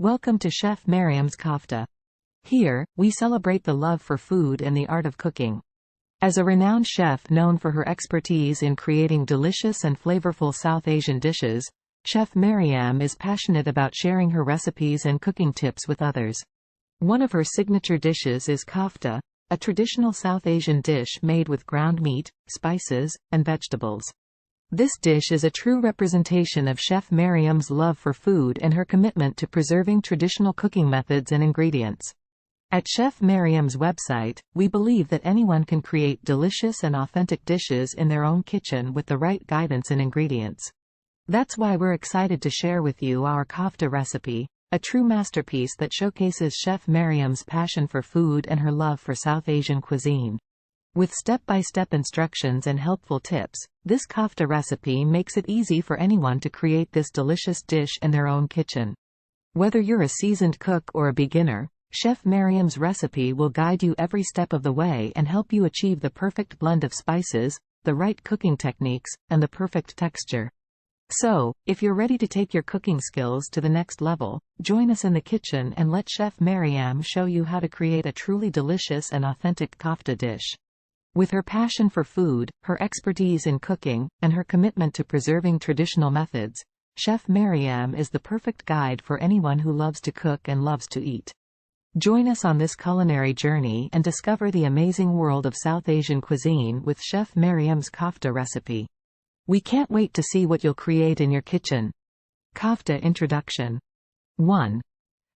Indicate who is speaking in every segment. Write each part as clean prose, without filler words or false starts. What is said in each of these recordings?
Speaker 1: Welcome to Chef Mariam's Kofta. Here, we celebrate the love for food and the art of cooking. As a renowned chef known for her expertise in creating delicious and flavorful South Asian dishes, Chef Mariam is passionate about sharing her recipes and cooking tips with others. One of her signature dishes is kofta, a traditional South Asian dish made with ground meat, spices, and vegetables. This dish is a true representation of Chef Mariam's love for food and her commitment to preserving traditional cooking methods and ingredients. At Chef Mariam's website, we believe that anyone can create delicious and authentic dishes in their own kitchen with the right guidance and ingredients. That's why we're excited to share with you our Kofta recipe, a true masterpiece that showcases Chef Mariam's passion for food and her love for South Asian cuisine. With step-by-step instructions and helpful tips, this kofta recipe makes it easy for anyone to create this delicious dish in their own kitchen. Whether you're a seasoned cook or a beginner, Chef Mariam's recipe will guide you every step of the way and help you achieve the perfect blend of spices, the right cooking techniques, and the perfect texture. So, if you're ready to take your cooking skills to the next level, join us in the kitchen and let Chef Mariam show you how to create a truly delicious and authentic kofta dish. With her passion for food, her expertise in cooking, and her commitment to preserving traditional methods, Chef Mariam is the perfect guide for anyone who loves to cook and loves to eat. Join us on this culinary journey and discover the amazing world of South Asian cuisine with Chef Mariam's kofta recipe. We can't wait to see what you'll create in your kitchen. Kofta Introduction. 1.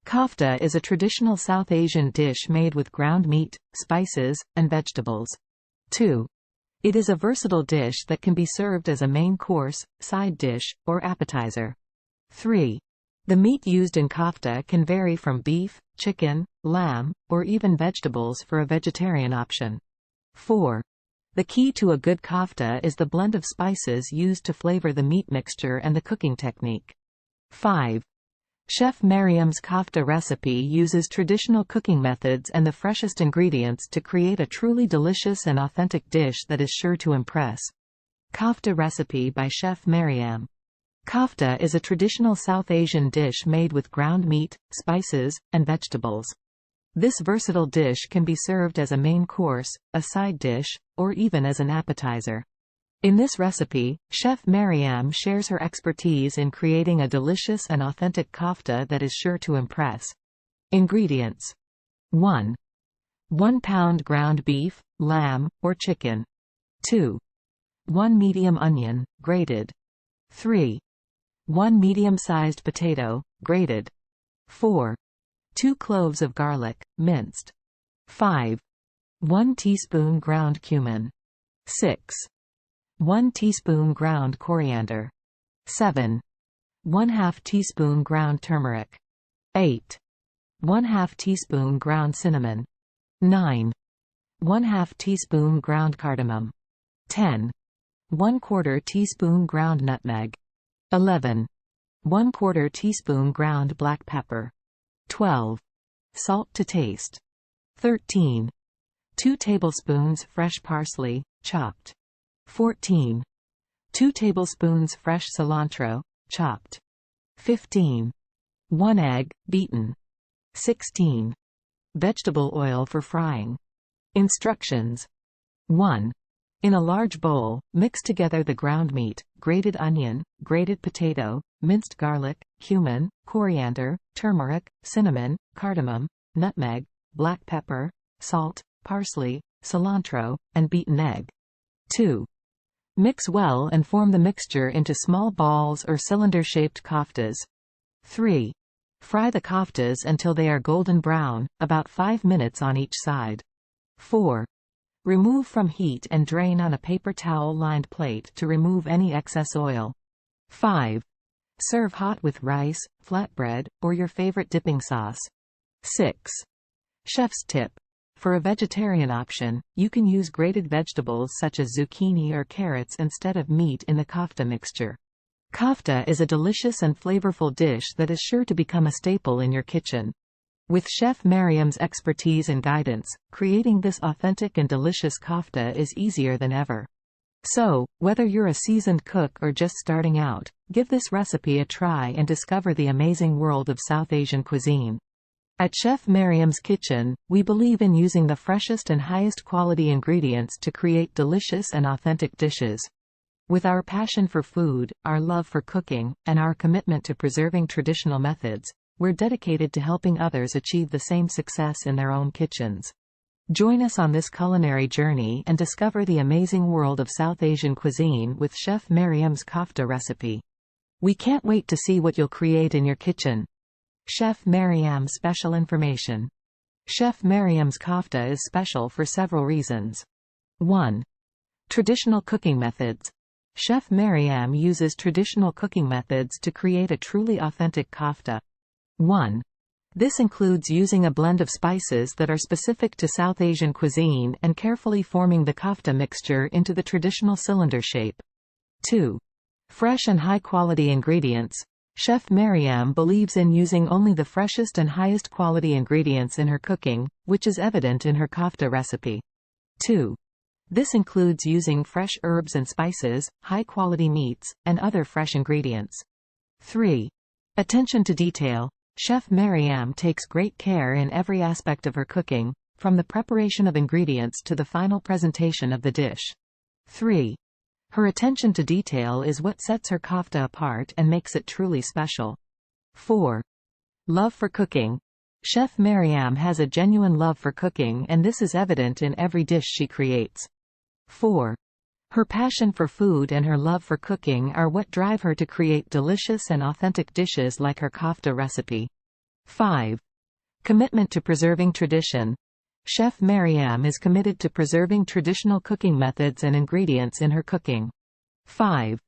Speaker 1: Kofta is a traditional South Asian dish made with ground meat, spices, and vegetables. 2. It is a versatile dish that can be served as a main course, side dish, or appetizer. 3. The meat used in kofta can vary from beef, chicken, lamb, or even vegetables for a vegetarian option. 4. The key to a good kofta is the blend of spices used to flavor the meat mixture and the cooking technique. 5. Chef Mariam's kofta recipe uses traditional cooking methods and the freshest ingredients to create a truly delicious and authentic dish that is sure to impress. Kofta recipe by Chef Mariam. Kofta is a traditional South Asian dish made with ground meat, spices, and vegetables. This versatile dish can be served as a main course, a side dish, or even as an appetizer. In this recipe, Chef Mariam shares her expertise in creating a delicious and authentic kofta that is sure to impress. Ingredients. 1. 1 pound ground beef, lamb, or chicken. 2. 1 medium onion, grated. 3. 1 medium-sized potato, grated. 4. 2 cloves of garlic, minced. 5. 1 teaspoon ground cumin. 6. 1 teaspoon ground coriander. 7. 1/2 teaspoon ground turmeric. 8. 1/2 teaspoon ground cinnamon. 9. 1/2 teaspoon ground cardamom. 10. 1/4 teaspoon ground nutmeg. 11. 1/4 teaspoon ground black pepper. 12. Salt to taste. 13. 2 tablespoons fresh parsley, chopped. 14. 2 tablespoons fresh cilantro, chopped. 15. 1 egg, beaten. 16. Vegetable oil for frying. Instructions. 1. In a large bowl, mix together the ground meat, grated onion, grated potato, minced garlic, cumin, coriander, turmeric, cinnamon, cardamom, nutmeg, black pepper, salt, parsley, cilantro, and beaten egg. 2. Mix well and form the mixture into small balls or cylinder-shaped koftas. 3. Fry the koftas until they are golden brown, about 5 minutes on each side. 4. Remove from heat and drain on a paper towel-lined plate to remove any excess oil. 5. Serve hot with rice, flatbread, or your favorite dipping sauce. 6. Chef's tip. For a vegetarian option, you can use grated vegetables such as zucchini or carrots instead of meat in the kofta mixture. Kofta is a delicious and flavorful dish that is sure to become a staple in your kitchen. With Chef Mariam's expertise and guidance, creating this authentic and delicious kofta is easier than ever. So, whether you're a seasoned cook or just starting out, give this recipe a try and discover the amazing world of South Asian cuisine. At Chef Mariam's Kitchen, we believe in using the freshest and highest quality ingredients to create delicious and authentic dishes. With our passion for food, our love for cooking, and our commitment to preserving traditional methods, we're dedicated to helping others achieve the same success in their own kitchens. Join us on this culinary journey and discover the amazing world of South Asian cuisine with Chef Mariam's Kofta Recipe. We can't wait to see what you'll create in your kitchen. Chef Mariam special information. Chef Mariam's Kofta is special for several reasons. 1. Traditional cooking methods. Chef Mariam uses traditional cooking methods to create a truly authentic kofta. 1. This includes using a blend of spices that are specific to South Asian cuisine and carefully forming the kofta mixture into the traditional cylinder shape. 2. Fresh and high-quality ingredients. Chef Mariam believes in using only the freshest and highest quality ingredients in her cooking, which is evident in her kofta recipe. 2. This includes using fresh herbs and spices, high-quality meats, and other fresh ingredients. 3. Attention to detail. Chef Mariam takes great care in every aspect of her cooking, from the preparation of ingredients to the final presentation of the dish. 3. Her attention to detail is what sets her kofta apart and makes it truly special. 4. Love for cooking. Chef Mariam has a genuine love for cooking, and this is evident in every dish she creates. 4. Her passion for food and her love for cooking are what drive her to create delicious and authentic dishes like her kofta recipe. 5. Commitment to preserving tradition. Chef Mariam is committed to preserving traditional cooking methods and ingredients in her cooking. 5.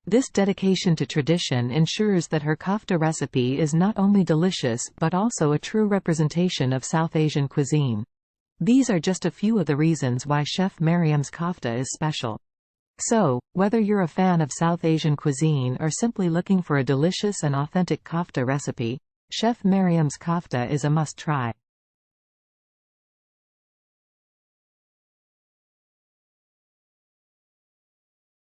Speaker 1: This dedication to tradition ensures that her kofta recipe is not only delicious but also a true representation of South Asian cuisine. These are just a few of the reasons why Chef Mariam's kofta is special. So, whether you're a fan of South Asian cuisine or simply looking for a delicious and authentic kofta recipe, Chef Mariam's kofta is a must-try.